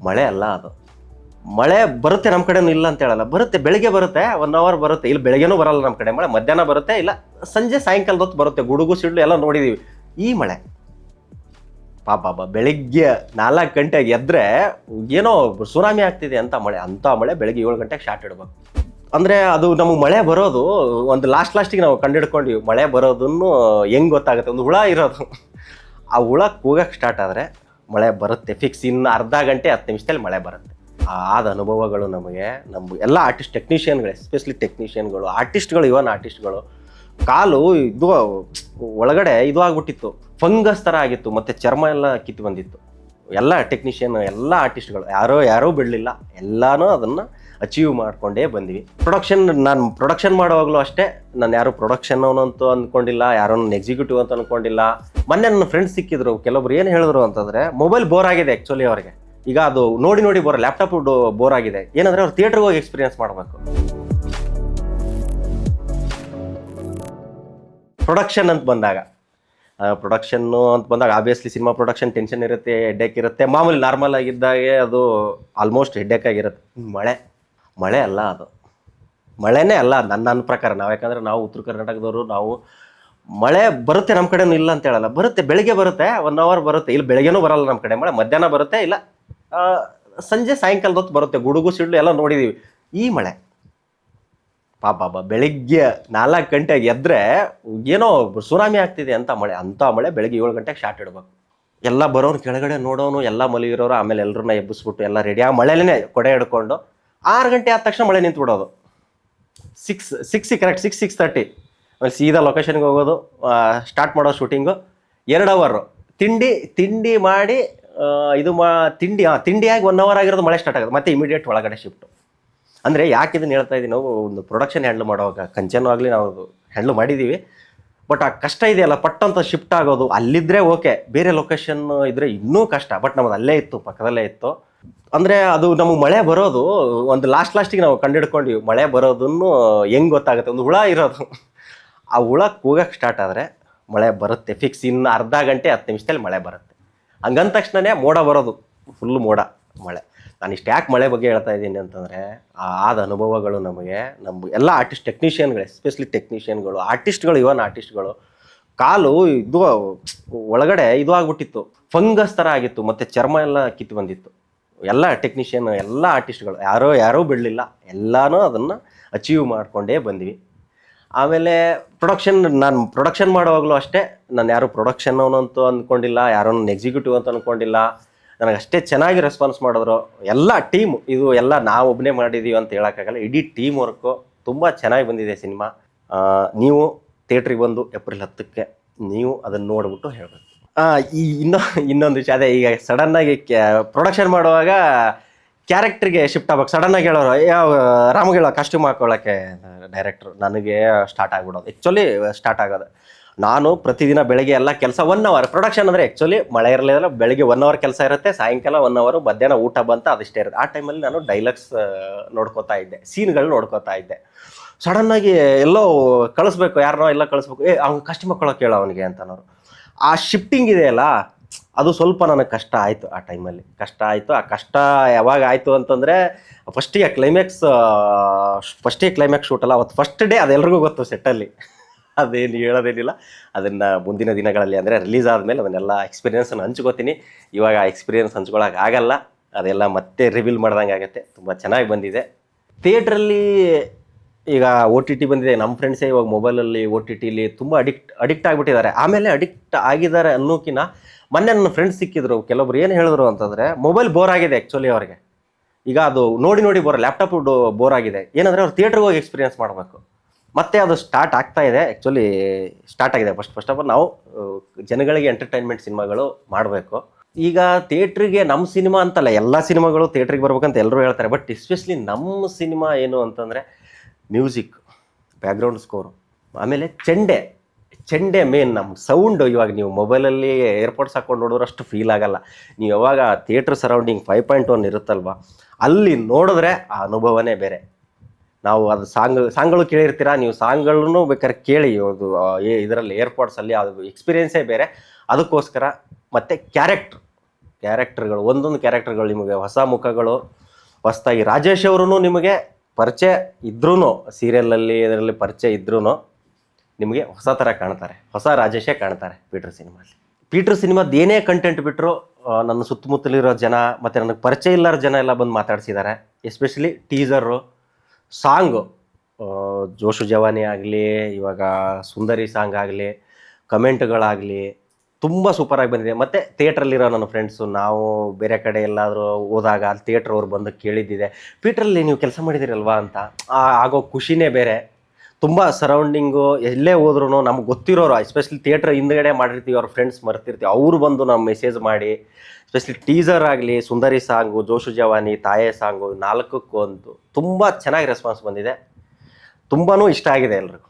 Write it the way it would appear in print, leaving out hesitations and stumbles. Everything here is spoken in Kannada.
ಮಳೆ ಅಲ್ಲ ಅದು. ಮಳೆ ಬರುತ್ತೆ ನಮ್ಮ ಕಡೆನೂ ಇಲ್ಲ ಅಂತ ಹೇಳಲ್ಲ, ಬರುತ್ತೆ. ಬೆಳಿಗ್ಗೆ ಬರುತ್ತೆ, 1 ಅವರ್ ಬರುತ್ತೆ. ಇಲ್ಲಿ ಬೆಳಗ್ಗೆನೂ ಬರಲ್ಲ ನಮ್ಮ ಕಡೆ ಮಳೆ, ಮಧ್ಯಾಹ್ನ ಬರುತ್ತೆ, ಇಲ್ಲ ಸಂಜೆ ಸಾಯಂಕಾಲದ ಹೊತ್ತು ಬರುತ್ತೆ. ಗುಡುಗು ಸಿಡ್ಲು ಎಲ್ಲ ನೋಡಿದೀವಿ. ಈ ಮಳೆ ಪಾಪ ಬೆಳಿಗ್ಗೆ 4 ಗಂಟೆಗೆ ಎದ್ರೆ ಏನೋ ಸುನಾಮಿ ಆಗ್ತಿದೆ ಅಂತ ಮಳೆ ಬೆಳಿಗ್ಗೆ 7 ಗಂಟೆಗೆ ಶಾರ್ಟ್ ಇಡ್ಬೇಕು. ಅಂದ್ರೆ ಅದು ನಮಗೆ ಮಳೆ ಬರೋದು ಒಂದು ಲಾಸ್ಟಿಗೆ ನಾವು ಕಂಡಿಡ್ಕೊಂಡ್ವಿ. ಮಳೆ ಬರೋದನ್ನು ಹೆಂಗ್ ಗೊತ್ತಾಗುತ್ತೆ, ಒಂದು ಹುಳ ಇರೋದು, ಆ ಹುಳ ಕೂಗಕ್ಕೆ ಸ್ಟಾರ್ಟ್ ಆದರೆ ಮಳೆ ಬರುತ್ತೆ ಫಿಕ್ಸ್. ಇನ್ನು ಅರ್ಧ ಗಂಟೆ 10 ನಿಮಿಷದಲ್ಲಿ ಮಳೆ ಬರುತ್ತೆ. ಆದ ಅನುಭವಗಳು ನಮಗೆ ಎಲ್ಲ ಟೆಕ್ನಿಷಿಯನ್ಗಳು, ಎಸ್ಪೆಷಲಿ ಟೆಕ್ನಿಷಿಯನ್ಗಳು, ಇವನ್ ಆರ್ಟಿಸ್ಟ್ಗಳು ಕಾಲು ಇದು ಒಳಗಡೆ ಇದು ಆಗ್ಬಿಟ್ಟಿತ್ತು, ಫಂಗಸ್ ಥರ ಆಗಿತ್ತು, ಮತ್ತು ಚರ್ಮ ಎಲ್ಲ ಕಿತ್ತು ಬಂದಿತ್ತು. ಎಲ್ಲ ಟೆಕ್ನಿಷಿಯನ್, ಎಲ್ಲ ಆರ್ಟಿಸ್ಟ್ಗಳು ಯಾರೋ ಬಿಡಲಿಲ್ಲ, ಎಲ್ಲನೂ ಅದನ್ನು ಅಚೀವ್ ಮಾಡ್ಕೊಂಡೇ ಬಂದ್ವಿ. ನಾನು ಪ್ರೊಡಕ್ಷನ್ ಮಾಡುವಾಗಲೂ ಅಷ್ಟೇ, ನಾನು ಯಾರು ಪ್ರೊಡಕ್ಷನ್ ಅಂತೂ ಅಂದ್ಕೊಂಡಿಲ್ಲ, ಯಾರೋ ನನ್ನ ಎಕ್ಸಿಕ್ಯೂಟಿವ್ ಅಂತ ಅಂದ್ಕೊಂಡಿಲ್ಲ. ಮೊನ್ನೆ ನನ್ನ ಫ್ರೆಂಡ್ಸ್ ಸಿಕ್ಕಿದ್ರು, ಕೆಲವೊಬ್ರು ಏನು ಹೇಳಿದ್ರು ಅಂತಂದರೆ, ಮೊಬೈಲ್ ಬೋರ್ ಆಗಿದೆ ಆ್ಯಕ್ಚುಲಿ ಅವ್ರಿಗೆ. ಈಗ ಅದು ನೋಡಿ ಲ್ಯಾಪ್ಟಾಪ್ ಬೋರ್ ಆಗಿದೆ, ಏನಂದರೆ ಅವ್ರು ಥಿಯೇಟ್ರಿಗೆ ಹೋಗಿ ಎಕ್ಸ್ಪೀರಿಯನ್ಸ್ ಮಾಡಬೇಕು. ಪ್ರೊಡಕ್ಷನ್ ಅಂತ ಬಂದಾಗ ಆಬ್ವಿಯಸ್ಲಿ ಸಿನಿಮಾ ಪ್ರೊಡಕ್ಷನ್ ಟೆನ್ಷನ್ ಇರುತ್ತೆ, ಹೆಡ್ಡೇಕ್ ಇರುತ್ತೆ. ಮಾಮೂಲಿ ನಾರ್ಮಲ್ ಆಗಿದ್ದಾಗೆ ಅದು ಆಲ್ಮೋಸ್ಟ್ ಹೆಡ್ಡೇಕ್ ಆಗಿರುತ್ತೆ. ಮಳೆ ಅಲ್ಲ ಅದು, ಮಳೆನೇ ಅಲ್ಲ ನನ್ನ ಪ್ರಕಾರ. ಯಾಕಂದರೆ ನಾವು ಉತ್ತರ ಕರ್ನಾಟಕದವರು, ನಾವು ಮಳೆ ಬರುತ್ತೆ ನಮ್ಮ ಕಡೆನೂ ಇಲ್ಲ ಅಂತ ಹೇಳಲ್ಲ, ಬರುತ್ತೆ. ಬೆಳಿಗ್ಗೆ ಬರುತ್ತೆ, 1 ಅವರ್ ಬರುತ್ತೆ. ಇಲ್ಲಿ ಬೆಳಗ್ಗೆನೂ ಬರಲ್ಲ ನಮ್ಮ ಕಡೆ ಮಳೆ, ಮಧ್ಯಾಹ್ನ ಬರುತ್ತೆ, ಇಲ್ಲ ಸಂಜೆ ಸಾಯಂಕಾಲದ ಹೊತ್ತು ಬರುತ್ತೆ. ಗುಡುಗು ಸಿಡ್ಲು ಎಲ್ಲ ನೋಡಿದೀವಿ. ಈ ಮಳೆ ಪಾಪ ಬೆಳಿಗ್ಗೆ 4 ಗಂಟೆಗೆ ಎದ್ರೆ ಏನೋ ಸುನಾಮಿ ಆಗ್ತಿದೆ ಅಂತ ಮಳೆ ಬೆಳಿಗ್ಗೆ 7 ಗಂಟೆಗೆ ಶಾರ್ಟ್ ಇಡ್ಬೇಕು. ಎಲ್ಲ ಬರೋನು ಕೆಳಗಡೆ ನೋಡೋನು, ಎಲ್ಲ ಮಲಗಿರೋರು, ಆಮೇಲೆ ಎಲ್ಲರನ್ನ ಎಬ್ಬಿಸ್ಬಿಟ್ಟು ಎಲ್ಲ ರೆಡಿ ಆಗಿ ಮಳೆಲೇ ಕೊಡೆ ಹಿಡ್ಕೊಂಡು 6 ಗಂಟೆ ಆದ ತಕ್ಷಣ ಮಳೆ ನಿಂತ್ಬಿಡೋದು. 6:30 ಆಮೇಲೆ ಸೀದಾ ಲೊಕೇಶನ್ಗೆ ಹೋಗೋದು, ಸ್ಟಾರ್ಟ್ ಮಾಡೋ ಶೂಟಿಂಗು. 2 ಅವರ್ ತಿಂಡಿ ಮಾಡಿ ತಿಂಡಿಯಾಗಿ 1 ಅವರ್ ಆಗಿರೋದು ಮಳೆ ಸ್ಟಾರ್ಟ್ ಆಗೋದು, ಮತ್ತೆ ಇಮಿಡಿಯೇಟ್ ಒಳಗಡೆ ಶಿಫ್ಟು. ಅಂದರೆ ಯಾಕೆ ಇದನ್ನು ಹೇಳ್ತಾ ಇದ್ದೀವಿ, ನಾವು ಒಂದು ಪ್ರೊಡಕ್ಷನ್ ಹ್ಯಾಂಡ್ಲ್ ಮಾಡುವಾಗ ಕಂಚನೂ ಆಗಲಿ ನಾವು ಹ್ಯಾಂಡ್ಲ್ ಮಾಡಿದ್ದೀವಿ. ಬಟ್ ಆ ಕಷ್ಟ ಇದೆಯಲ್ಲ, ಪಟ್ಟಂತ ಶಿಫ್ಟ್ ಆಗೋದು. ಅಲ್ಲಿದ್ದರೆ ಓಕೆ, ಬೇರೆ ಲೊಕೇಶನ್ ಇದ್ದರೆ ಇನ್ನೂ ಕಷ್ಟ. ಬಟ್ ನಮ್ಮದು ಅಲ್ಲೇ ಇತ್ತು, ಪಕ್ಕದಲ್ಲೇ ಇತ್ತು. ಅಂದರೆ ಅದು ನಮಗೆ ಮಳೆ ಬರೋದು ಒಂದು ಲಾಸ್ಟಿಗೆ ನಾವು ಕಂಡಿಡ್ಕೊಂಡ್ವಿ. ಮಳೆ ಬರೋದನ್ನು ಹೆಂಗೆ ಗೊತ್ತಾಗುತ್ತೆ, ಒಂದು ಹುಳ ಇರೋದು, ಆ ಹುಳ ಕೂಗಕ್ಕೆ ಸ್ಟಾರ್ಟ್ ಆದರೆ ಮಳೆ ಬರುತ್ತೆ ಫಿಕ್ಸ್. ಇನ್ನು ಅರ್ಧ ಗಂಟೆ 10 ನಿಮಿಷದಲ್ಲಿ ಮಳೆ ಬರುತ್ತೆ. ಹಂಗಂದ ತಕ್ಷಣವೇ ಮೋಡ ಬರೋದು, ಫುಲ್ಲು ಮಳೆ. ನಾನು ಇಷ್ಟು ಯಾಕೆ ಮಳೆ ಬಗ್ಗೆ ಹೇಳ್ತಾ ಇದ್ದೀನಿ ಅಂತಂದರೆ, ಆದ ಅನುಭವಗಳು ನಮಗೆ ಎಲ್ಲ ಟೆಕ್ನಿಷಿಯನ್ಗಳು, ಎಸ್ಪೆಷಲಿ ಟೆಕ್ನಿಷಿಯನ್ಗಳು, ಇವನ್ ಆರ್ಟಿಸ್ಟ್ಗಳು ಕಾಲು ಇದು ಒಳಗಡೆ ಇದು ಆಗ್ಬಿಟ್ಟಿತ್ತು, ಫಂಗಸ್ ಥರ ಆಗಿತ್ತು, ಮತ್ತು ಚರ್ಮ ಎಲ್ಲ ಕಿತ್ತು ಬಂದಿತ್ತು. ಎಲ್ಲ ಟೆಕ್ನಿಷಿಯನ್, ಎಲ್ಲ ಆರ್ಟಿಸ್ಟ್ಗಳು ಯಾರೋ ಬಿಡಲಿಲ್ಲ, ಎಲ್ಲನೂ ಅದನ್ನು ಅಚೀವ್ ಮಾಡ್ಕೊಂಡೇ ಬಂದ್ವಿ. ಆಮೇಲೆ ನಾನು ಪ್ರೊಡಕ್ಷನ್ ಮಾಡುವಾಗಲೂ ಅಷ್ಟೇ, ನಾನು ಯಾರು ಪ್ರೊಡಕ್ಷನ್ ಅಂತೂ ಅಂದ್ಕೊಂಡಿಲ್ಲ, ಯಾರೋ ನನ್ನ ಎಕ್ಸಿಕ್ಯೂಟಿವ್ ಅಂತ ಅಂದ್ಕೊಂಡಿಲ್ಲ. ನನಗೆ ಅಷ್ಟೇ ಚೆನ್ನಾಗಿ ರೆಸ್ಪಾನ್ಸ್ ಮಾಡಿದ್ರು ಎಲ್ಲ ಟೀಮು. ಇದು ಎಲ್ಲ ನಾವು ಒಬ್ಬನೇ ಮಾಡಿದ್ದೀವಿ ಅಂತ ಹೇಳೋಕ್ಕಾಗಲ್ಲ, ಇಡೀ ಟೀಮ್ ವರ್ಕು ತುಂಬ ಚೆನ್ನಾಗಿ ಬಂದಿದೆ ಸಿನಿಮಾ. ನೀವು ಥಿಯೇಟ್ರಿಗೆ ಬಂದು ಏಪ್ರಿಲ್ 10ಕ್ಕೆ ನೀವು ಅದನ್ನು ನೋಡಿಬಿಟ್ಟು ಹೇಳಬೇಕು. ಇನ್ನೊಂದು ವಿಷಯ, ಅದೇ ಈಗ ಸಡನ್ನಾಗಿ ಪ್ರೊಡಕ್ಷನ್ ಮಾಡುವಾಗ ಕ್ಯಾರೆಕ್ಟ್ರಿಗೆ ಶಿಫ್ಟ್ ಆಗ್ಬೇಕು. ಸಡನ್ನಾಗಿ ಹೇಳೋರು, ರಾಮಗೆ ಹೇಳೋ ಕಾಸ್ಟ್ಯೂಮ್ ಹಾಕೊಳ್ಳೋಕ್ಕೆ ಡೈರೆಕ್ಟ್ರು, ನನಗೆ ಸ್ಟಾರ್ಟ್ ಆಗ್ಬಿಡೋದು. ಆ್ಯಕ್ಚುಲಿ ಸ್ಟಾರ್ಟ್ ಆಗೋದು, ನಾನು ಪ್ರತಿದಿನ ಬೆಳಗ್ಗೆ ಎಲ್ಲ ಕೆಲಸ 1 ಅವರ್ ಪ್ರೊಡಕ್ಷನ್ ಅಂದರೆ ಆ್ಯಕ್ಚುಲಿ ಮಳೆ ಇರಲಿಲ್ಲ, ಬೆಳಗ್ಗೆ 1 ಅವರ್ ಕೆಲಸ ಇರುತ್ತೆ, ಸಾಯಂಕಾಲ 1 ಅವರ್, ಮಧ್ಯಾಹ್ನ ಊಟ ಬಂತ, ಅದಿಷ್ಟೇ ಇರುತ್ತೆ. ಆ ಟೈಮಲ್ಲಿ ನಾನು ಡೈಲಾಗ್ಸ್ ನೋಡ್ಕೋತಾ ಇದ್ದೆ, ಸೀನ್ಗಳು ನೋಡ್ಕೋತಾ ಇದ್ದೆ. ಸಡನ್ನಾಗಿ ಎಲ್ಲೋ ಕಳಿಸ್ಬೇಕು, ಯಾರನ್ನೋ ಎಲ್ಲ ಕಳಿಸ್ಬೇಕು, ಅವ್ನು ಕಾಸ್ಟ್ಯೂಮ್ ಹಾಕೊಳ್ಳೋಕೆ ಹೇಳೋ ಅವನಿಗೆ ಅಂತನೋರು. ಆ ಶಿಫ್ಟಿಂಗ್ ಇದೆಯಲ್ಲ, ಅದು ಸ್ವಲ್ಪ ನನಗೆ ಕಷ್ಟ ಆಯಿತು. ಆ ಟೈಮಲ್ಲಿ ಕಷ್ಟ ಆಯಿತು. ಆ ಕಷ್ಟ ಯಾವಾಗ ಆಯಿತು ಅಂತಂದರೆ, ಫಸ್ಟಿಗೆ ಕ್ಲೈಮ್ಯಾಕ್ಸ್ ಶೂಟಲ್ಲ, ಅವತ್ತು ಫಸ್ಟ್ ಡೇ, ಅದೆಲ್ಲರಿಗೂ ಗೊತ್ತು ಸೆಟ್ಟಲ್ಲಿ, ಅದೇನು ಹೇಳೋದೇನಿಲ್ಲ. ಅದನ್ನು ಮುಂದಿನ ದಿನಗಳಲ್ಲಿ ಅಂದರೆ ರಿಲೀಸ್ ಆದಮೇಲೆ ಅದನ್ನೆಲ್ಲ ಎಕ್ಸ್ಪೀರಿಯೆನ್ಸನ್ನು ಹಂಚ್ಕೋತೀನಿ. ಇವಾಗ ಆ ಎಕ್ಸ್ಪೀರಿಯೆನ್ಸ್ ಹಂಚ್ಕೊಳ್ಳೋಕೆ ಆಗಲ್ಲ, ಅದೆಲ್ಲ ಮತ್ತೆ ರಿವೀಲ್ ಮಾಡ್ದಂಗೆ ಆಗುತ್ತೆ. ತುಂಬ ಚೆನ್ನಾಗಿ ಬಂದಿದೆ. ಥಿಯೇಟ್ರಲ್ಲಿ ಈಗ OTT ಬಂದಿದೆ. ನಮ್ಮ ಫ್ರೆಂಡ್ಸೇ ಇವಾಗ ಮೊಬೈಲಲ್ಲಿ OTTಲಿ ತುಂಬ ಅಡಿಕ್ಟ್ ಆಗಿಬಿಟ್ಟಿದ್ದಾರೆ. ಆಮೇಲೆ ಅಡಿಕ್ಟ್ ಆಗಿದ್ದಾರೆ ಅನ್ನೋಕ್ಕಿಂತ ಮೊನ್ನೆ ನನ್ನ ಫ್ರೆಂಡ್ಸ್ ಸಿಕ್ಕಿದ್ರು, ಕೆಲವೊಬ್ರು ಏನು ಹೇಳಿದ್ರು ಅಂತಂದರೆ, ಮೊಬೈಲ್ ಬೋರ್ ಆಗಿದೆ ಆ್ಯಕ್ಚುಲಿ ಅವ್ರಿಗೆ. ಈಗ ಅದು ನೋಡಿ ಲ್ಯಾಪ್ಟಾಪ್ ಬೋರ್ ಆಗಿದೆ, ಏನಂದರೆ ಅವ್ರು ಥಿಯೇಟ್ರಿಗೆ ಹೋಗಿ ಎಕ್ಸ್ಪೀರಿಯನ್ಸ್ ಮಾಡಬೇಕು. ಮತ್ತೆ ಅದು ಸ್ಟಾರ್ಟ್ ಆಗ್ತಾ ಇದೆ, ಆ್ಯಕ್ಚುಲಿ ಸ್ಟಾರ್ಟ್ ಆಗಿದೆ. ಫಸ್ಟ್ ಆಫ್ ಆಲ್ ನಾವು ಜನಗಳಿಗೆ ಎಂಟರ್ಟೈನ್ಮೆಂಟ್ ಸಿನಿಮಾಗಳು ಮಾಡಬೇಕು. ಈಗ ಥಿಯೇಟ್ರಿಗೆ ನಮ್ಮ ಸಿನಿಮಾ ಅಂತಲ್ಲ, ಎಲ್ಲ ಸಿನಿಮಾಗಳು ಥಿಯೇಟ್ರಿಗೆ ಬರ್ಬೇಕಂತ ಎಲ್ಲರೂ ಹೇಳ್ತಾರೆ. ಬಟ್ ಎಸ್ಪೆಷಲಿ ನಮ್ಮ ಸಿನಿಮಾ ಏನು ಅಂತಂದರೆ ಮ್ಯೂಸಿಕ್, ಬ್ಯಾಕ್ಗ್ರೌಂಡ್ ಸ್ಕೋರು, ಆಮೇಲೆ ಚೆಂಡೆ ಮೇನ್. ನಮ್ಮ ಸೌಂಡು ಇವಾಗ ನೀವು ಮೊಬೈಲಲ್ಲಿ ಏರ್ಪೋರ್ಟ್ಸ್ ಹಾಕ್ಕೊಂಡು ನೋಡಿದ್ರೆ ಅಷ್ಟು ಫೀಲ್ ಆಗಲ್ಲ. ನೀವು ಯಾವಾಗ ಥಿಯೇಟ್ರ್ ಸರೌಂಡಿಂಗ್ 5.1 ಇರುತ್ತಲ್ವ, ಅಲ್ಲಿ ನೋಡಿದ್ರೆ ಆ ಅನುಭವನೇ ಬೇರೆ. ನಾವು ಅದು ಸಾಂಗ್ಗಳು ಕೇಳಿರ್ತೀರ, ನೀವು ಸಾಂಗ್ಗಳನ್ನು ಬೇಕಾದ್ರೆ ಕೇಳಿ, ಅದು ಇದರಲ್ಲಿ ಏರ್ಪೋರ್ಟ್ಸಲ್ಲಿ ಅದು ಎಕ್ಸ್ಪೀರಿಯೆನ್ಸೇ ಬೇರೆ. ಅದಕ್ಕೋಸ್ಕರ ಮತ್ತು ಕ್ಯಾರೆಕ್ಟ್ರ್ ಕ್ಯಾರೆಕ್ಟರ್ಗಳು, ಒಂದೊಂದು ಕ್ಯಾರೆಕ್ಟರ್ಗಳು ನಿಮಗೆ ಹೊಸ ಮುಖಗಳು, ಹೊಸದಾಗಿ ರಾಜೇಶ್ ಅವರು ನಿಮಗೆ ಪರಿಚಯ ಇದ್ರೂ, ಸೀರಿಯಲಲ್ಲಿ ಇದರಲ್ಲಿ ಪರಿಚಯ ಇದ್ರೂ ನಿಮಗೆ ಹೊಸ ಥರ ಕಾಣ್ತಾರೆ, ಹೊಸ ರಾಜೇಶೇ ಕಾಣ್ತಾರೆ ಪೀಟ್ರ್ ಸಿನಿಮಾಲಿ. ಪೀಟ್ರ್ ಸಿನಿಮಾದ ಏನೇ ಕಂಟೆಂಟ್ ಬಿಟ್ಟರು ನನ್ನ ಸುತ್ತಮುತ್ತಲಿರೋ ಜನ ಮತ್ತು ನನಗೆ ಪರಿಚಯ ಇಲ್ಲರ ಜನ ಎಲ್ಲ ಬಂದು ಮಾತಾಡ್ಸಿದ್ದಾರೆ. ಎಸ್ಪೆಷಲಿ ಟೀಸರು, ಸಾಂಗು, ಜೋಶು ಜವಾನಿ ಆಗಲಿ, ಇವಾಗ ಸುಂದರಿ ಸಾಂಗ್ ಆಗಲಿ, ಕಮೆಂಟ್ಗಳಾಗಲಿ ತುಂಬ ಸೂಪರಾಗಿ ಬಂದಿದೆ. ಮತ್ತು ಥಿಯೇಟ್ರಲ್ಲಿರೋ ನನ್ನ ಫ್ರೆಂಡ್ಸು, ನಾವು ಬೇರೆ ಕಡೆ ಎಲ್ಲಾದರೂ ಹೋದಾಗ ಅಲ್ಲಿ ಥಿಯೇಟ್ರ್ ಅವ್ರು ಬಂದು ಕೇಳಿದ್ದಿದೆ, ಪೀಟ್ರಲ್ಲಿ ನೀವು ಕೆಲಸ ಮಾಡಿದ್ದೀರಲ್ವಾ ಅಂತ. ಆಗೋ ಖುಷಿನೇ ಬೇರೆ. ತುಂಬ ಸರೌಂಡಿಂಗು ಎಲ್ಲೇ ಹೋದ್ರೂ ನಮ್ಗೆ ಗೊತ್ತಿರೋರು, ಎಸ್ಪೆಷಲಿ ಥಿಯೇಟ್ರ್ ಹಿಂದ್ಗಡೆ ಮಾಡಿರ್ತೀವಿ, ಅವ್ರ ಫ್ರೆಂಡ್ಸ್ ಮರ್ತಿರ್ತೀವಿ, ಅವರು ಬಂದು ನಾವು ಮೆಸೇಜ್ ಮಾಡಿ, ಎಸ್ಪೆಷಲಿ ಟೀಸರ್ ಆಗಲಿ, ಸುಂದರಿ ಸಾಂಗು, ಜೋಶು ಜವಾನಿ, ತಾಯೇ ಸಾಂಗು, 4ಕ್ಕೂ ಅಂತೂ ತುಂಬ ಚೆನ್ನಾಗಿ ರೆಸ್ಪಾನ್ಸ್ ಬಂದಿದೆ. ತುಂಬಾ ಇಷ್ಟ ಆಗಿದೆ ಎಲ್ರಿಗೂ.